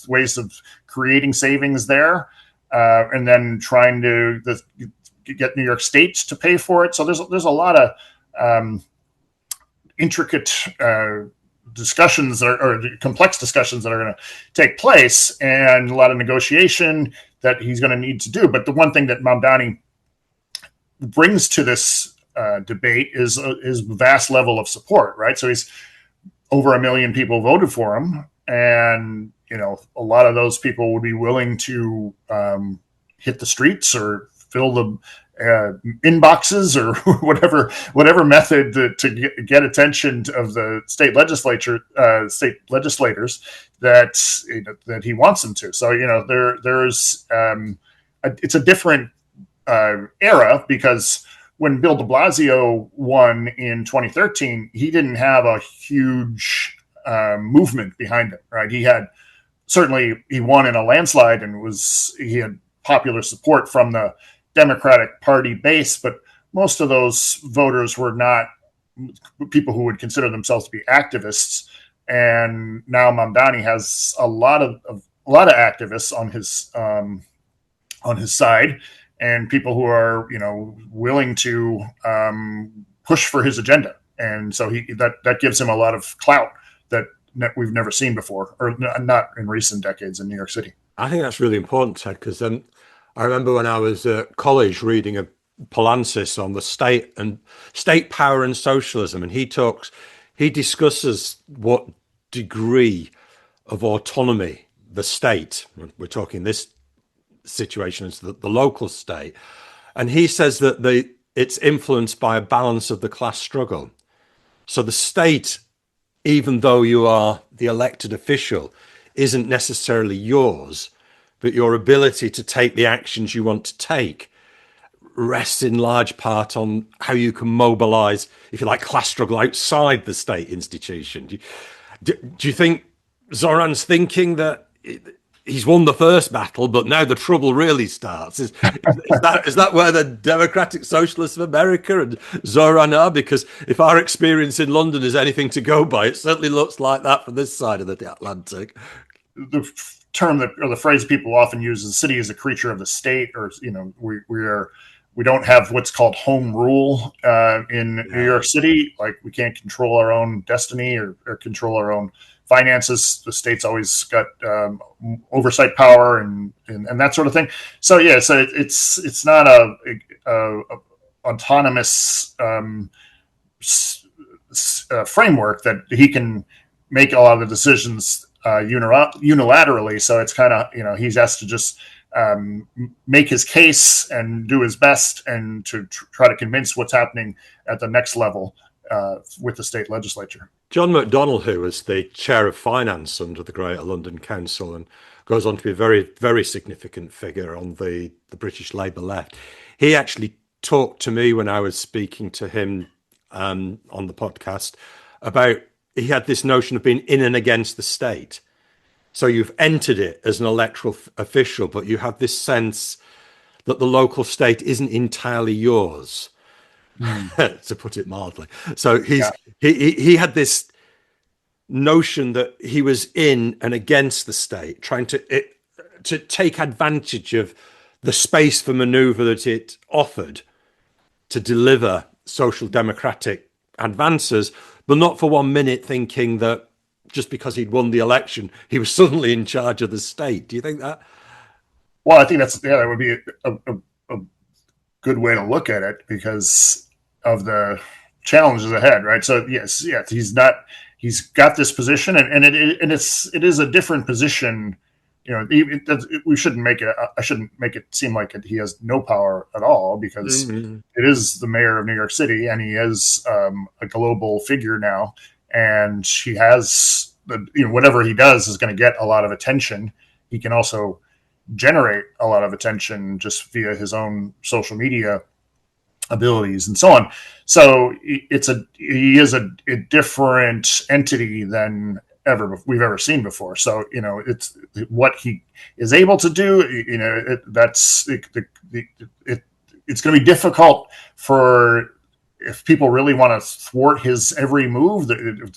ways of creating savings there, and then trying to get New York State to pay for it. So there's a lot of intricate discussions or complex discussions that are going to take place, and a lot of negotiation that he's going to need to do. But the one thing that Mamdani brings to this debate is his vast level of support, right? So he's over 1 million people voted for him, and a lot of those people would be willing to hit the streets or fill the inboxes or whatever method to get attention of the state legislators that he wants them to. So there's it's a different era, because when Bill de Blasio won in 2013, he didn't have a huge movement behind him, right? He won in a landslide and he had popular support from the Democratic Party base, but most of those voters were not people who would consider themselves to be activists. And now Mamdani has a lot of activists on his side, and people who are willing to push for his agenda. And so that gives him a lot of clout that we've never seen before, or not in recent decades in New York City. I think that's really important, Ted, because I remember when I was at college reading a Polancis on the state power and socialism, and he discusses what degree of autonomy the state, we're talking this situation as the local state, and he says that it's influenced by a balance of the class struggle. So the state, even though you are the elected official, isn't necessarily yours, but your ability to take the actions you want to take rests in large part on how you can mobilize, if you like, class struggle outside the state institution. Do you think Zohran's thinking that he's won the first battle, but now the trouble really starts? Is that where the Democratic Socialists of America and Zohran are? Because if our experience in London is anything to go by, it certainly looks like that from this side of the Atlantic. The term the phrase people often use is the city is a creature of the state, or we don't have what's called home rule in New York City. Like, we can't control our own destiny or control our own finances. The state's always got oversight power and that sort of thing. So yeah, so it's not a autonomous framework that he can make a lot of the decisions unilaterally. So it's kind of, he has to just make his case and do his best and to try to convince what's happening at the next level with the state legislature. John McDonnell, who was the chair of finance under the Greater London Council and goes on to be a very, very significant figure on the British Labour left, he actually talked to me when I was speaking to him on the podcast about, he had this notion of being in and against the state. So you've entered it as an electoral official, but you have this sense that the local state isn't entirely yours, to put it mildly. So he had this notion that he was in and against the state, trying to take advantage of the space for manoeuvre that it offered to deliver social democratic advances, but not for 1 minute thinking that just because he'd won the election, he was suddenly in charge of the state. Do you think that? Well, I think that would be a good way to look at it because of the challenges ahead, right? So yes, he's got this position and it is a different position. We shouldn't make it. I shouldn't make it seem like he has no power at all because it is the mayor of New York City and he is a global figure now, and he has whatever he does is going to get a lot of attention. He can also generate a lot of attention just via his own social media abilities and so on. So he is a different entity than we've ever seen before. So it's what he is able to do. It's going to be difficult if people really want to thwart his every move.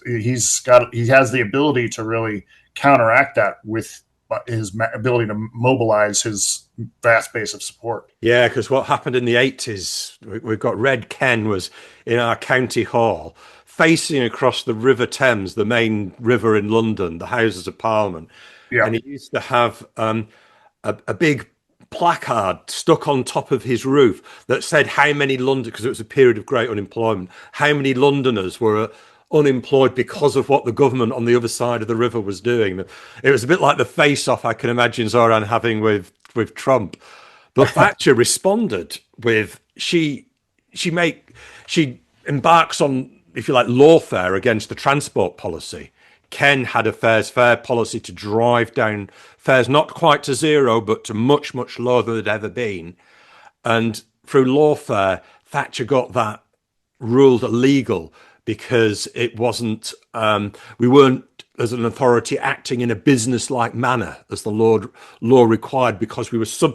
He has the ability to really counteract that with his ability to mobilize his vast base of support. Yeah, because what happened in the 80s, we've got Red Ken was in our county hall, facing across the River Thames, the main river in London, the Houses of Parliament. Yeah. And he used to have a big placard stuck on top of his roof that said how many London, because it was a period of great unemployment, how many Londoners were unemployed because of what the government on the other side of the river was doing. It was a bit like the face-off I can imagine Zohran having with Trump. But Thatcher responded with, she embarks on, if you like, lawfare against the transport policy. Ken had a fares fair policy to drive down fares, not quite to zero, but to much, much lower than it had ever been. And through lawfare, Thatcher got that ruled illegal because it wasn't, we weren't, as an authority, acting in a business-like manner as the law required, because we were so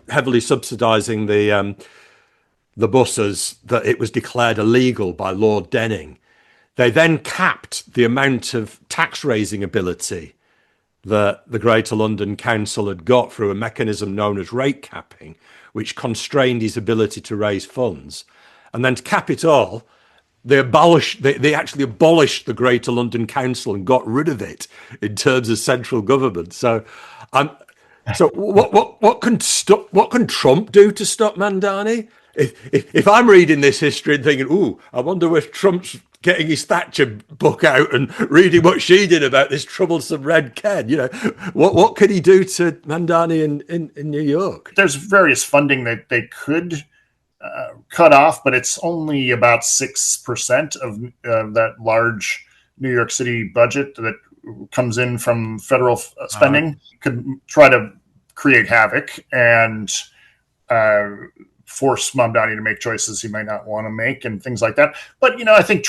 heavily subsidising the buses that it was declared illegal by Lord Denning. They then capped the amount of tax-raising ability that the Greater London Council had got through a mechanism known as rate capping, which constrained his ability to raise funds. And then to cap it all, they actually abolished the Greater London Council and got rid of it in terms of central government. So what can Trump do to stop Mamdani? If I'm reading this history and thinking, ooh, I wonder if Trump's getting his Thatcher book out and reading what she did about this troublesome Red Ken, what could he do to Mamdani in New York? There's various funding that they could cut off, but it's only about 6% of that large New York City budget that comes in from federal spending. Could try to create havoc and force Mamdani to make choices he might not want to make and things like that. But, I think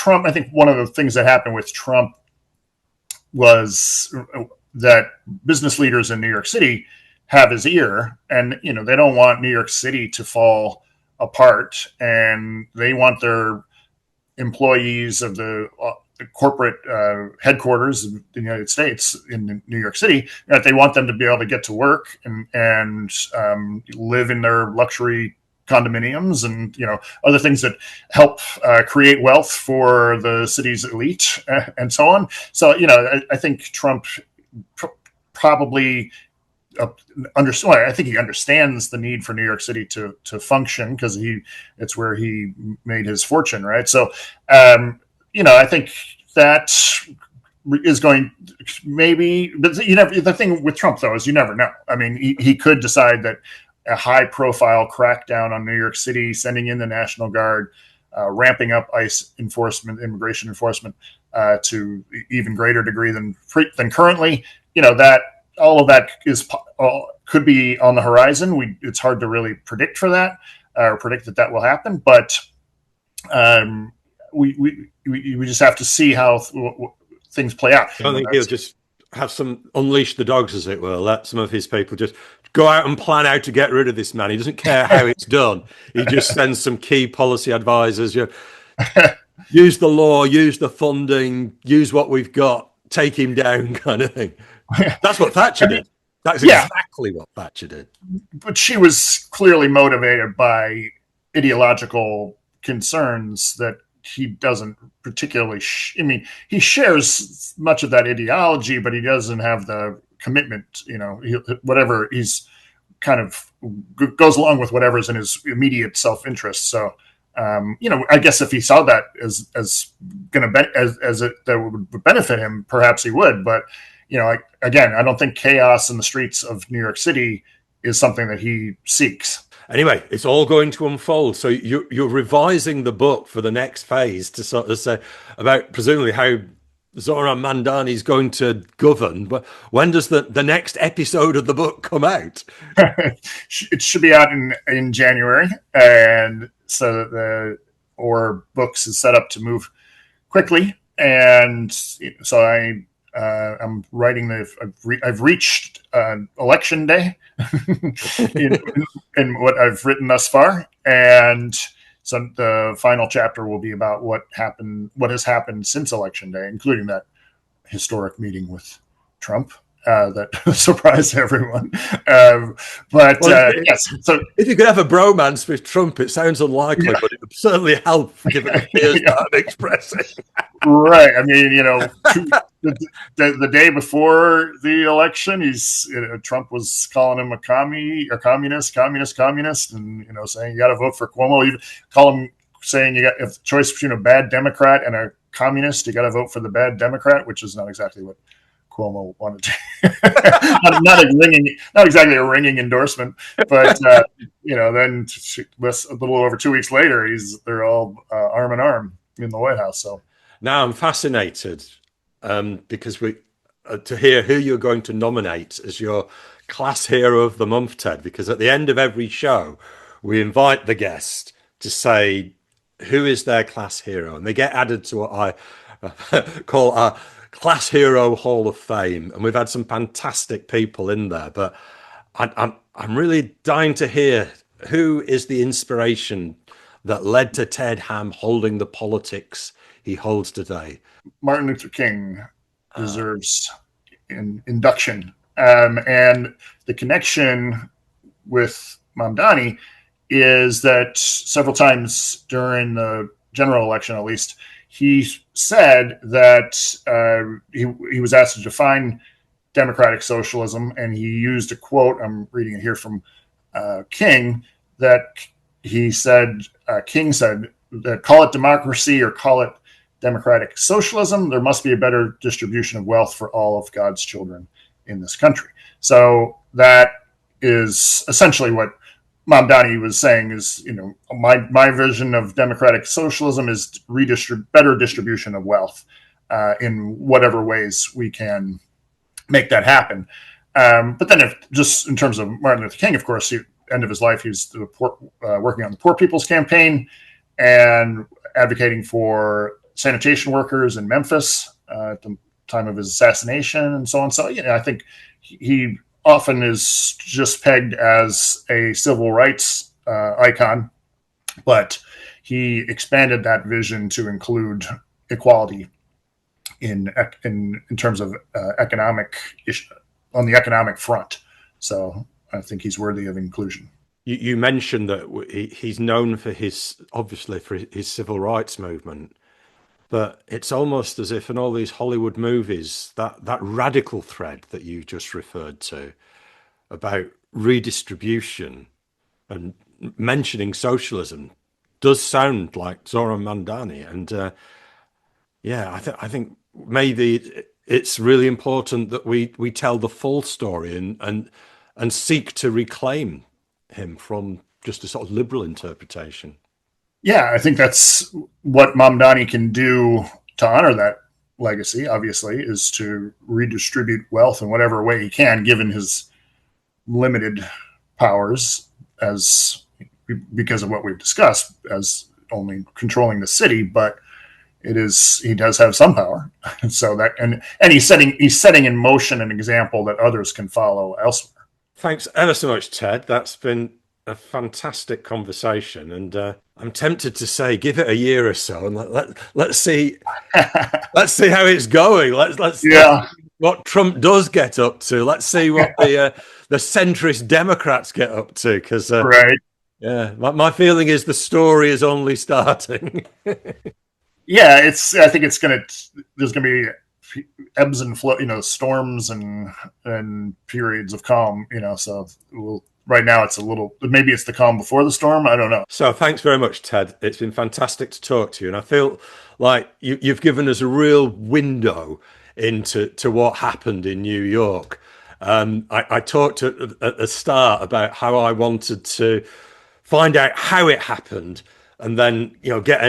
one of the things that happened with Trump was that business leaders in New York City have his ear, and, they don't want New York City to fall apart, and they want their employees of the corporate headquarters of the United States in New York City, that they want them to be able to get to work and live in their luxury condominiums and other things that help create wealth for the city's elite and so on. So I think Trump probably I think he understands the need for New York City to function, because it's where he made his fortune, right? So I think that is going maybe, but the thing with Trump though is you never know. I mean, he could decide that a high-profile crackdown on New York City, sending in the National Guard, ramping up ICE enforcement, immigration enforcement to even greater degree than currently. That all of that could be on the horizon. It's hard to really predict for that or predict that will happen, but we just have to see how things play out. I think he'll just have unleash the dogs, as it were. Let some of his people just go out and plan how to get rid of this man. He doesn't care how it's done. He just sends some key policy advisors. Use the law, use the funding, use what we've got, take him down, kind of thing. That's what Thatcher did. That's exactly what Thatcher did. But she was clearly motivated by ideological concerns that he doesn't particularly. He shares much of that ideology, but he doesn't have the commitment. Whatever he's kind of goes along with whatever's in his immediate self-interest. So, I guess if he saw that as that would benefit him, perhaps he would. But again, I don't think chaos in the streets of New York City is something that he seeks. Anyway, it's all going to unfold. So you're revising the book for the next phase to sort of say about presumably how Zohran Mamdani is going to govern. But when does the next episode of the book come out? It should be out in January, and so the OR Books is set up to move quickly. And so I'm writing I've reached election day in what I've written thus far, and so the final chapter will be about what has happened since election day, including that historic meeting with Trump that surprised everyone. Yes, so if you could have a bromance with Trump, it sounds unlikely, but it would certainly help given the fears that I'm expressing. Right. I mean, the day before the election, Trump was calling him a communist, and saying you got to vote for Cuomo. You call him saying you got if the choice between a bad Democrat and a communist, you got to vote for the bad Democrat, which is not exactly what Cuomo wanted to. not exactly a ringing endorsement, but then a little over 2 weeks later, they're all arm in arm in the White House. So. Now I'm fascinated because to hear who you're going to nominate as your class hero of the month, Ted, because at the end of every show, we invite the guest to say who is their class hero, and they get added to what I call our Class Hero Hall of Fame. And we've had some fantastic people in there, but I'm really dying to hear who is the inspiration that led to Ted Hamm holding the politics he holds today. Martin Luther King deserves an induction. And the connection with Mamdani is that several times during the general election, at least, he said that he was asked to define democratic socialism, and he used a quote, I'm reading it here from King, that he said, King said, that call it democracy or call it democratic socialism, there must be a better distribution of wealth for all of God's children in this country. So that is essentially what Mamdani was saying is, my vision of democratic socialism is better distribution of wealth in whatever ways we can make that happen. But then just in terms of Martin Luther King, of course, end of his life, he was working on the Poor People's Campaign and advocating for sanitation workers in Memphis at the time of his assassination and so on. So, I think he often is just pegged as a civil rights icon, but he expanded that vision to include equality in terms of economic issue, on the economic front. So I think he's worthy of inclusion. You mentioned that he's known for obviously for his civil rights movement, but it's almost as if in all these Hollywood movies, that radical thread that you just referred to about redistribution and mentioning socialism does sound like Zohran Mamdani. And yeah, I think maybe it's really important that we tell the full story and seek to reclaim him from just a sort of liberal interpretation. Yeah, I think that's what Mamdani can do to honor that legacy, obviously, is to redistribute wealth in whatever way he can, given his limited powers as because of what we've discussed as only controlling the city, but he does have some power. And so that and he's setting in motion an example that others can follow elsewhere. Thanks ever so much, Ted. That's been a fantastic conversation, and I'm tempted to say give it a year or so, and let's see how it's going. Let's see what Trump does get up to. Let's see what the centrist Democrats get up to, because right. Yeah, my feeling is the story is only starting. Yeah, I think there's gonna be ebbs and flow, storms and periods of calm, so right now it's maybe it's the calm before the storm. I don't know. So thanks very much, Ted. It's been fantastic to talk to you. And I feel like you've given us a real window into what happened in New York. I talked at the start about how I wanted to find out how it happened and then, get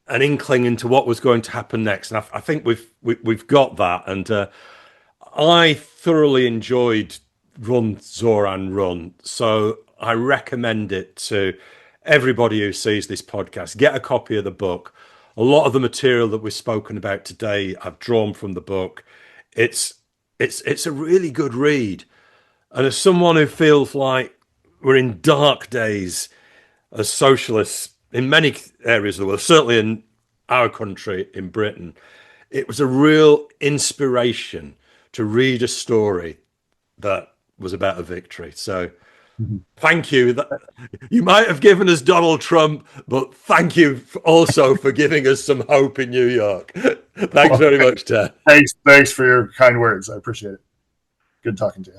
an inkling into what was going to happen next. And I think we've got that. And I thoroughly enjoyed Run Zohran Run. So I recommend it to everybody who sees this podcast. Get a copy of the book. A lot of the material that we've spoken about today, I've drawn from the book. It's a really good read. And as someone who feels like we're in dark days as socialists in many areas of the world, certainly in our country, in Britain, it was a real inspiration to read a story that was about a victory. So thank you. You might have given us Donald Trump, but thank you also for giving us some hope in New York. Thanks very much, Ted. Thanks for your kind words. I appreciate it. Good talking to you.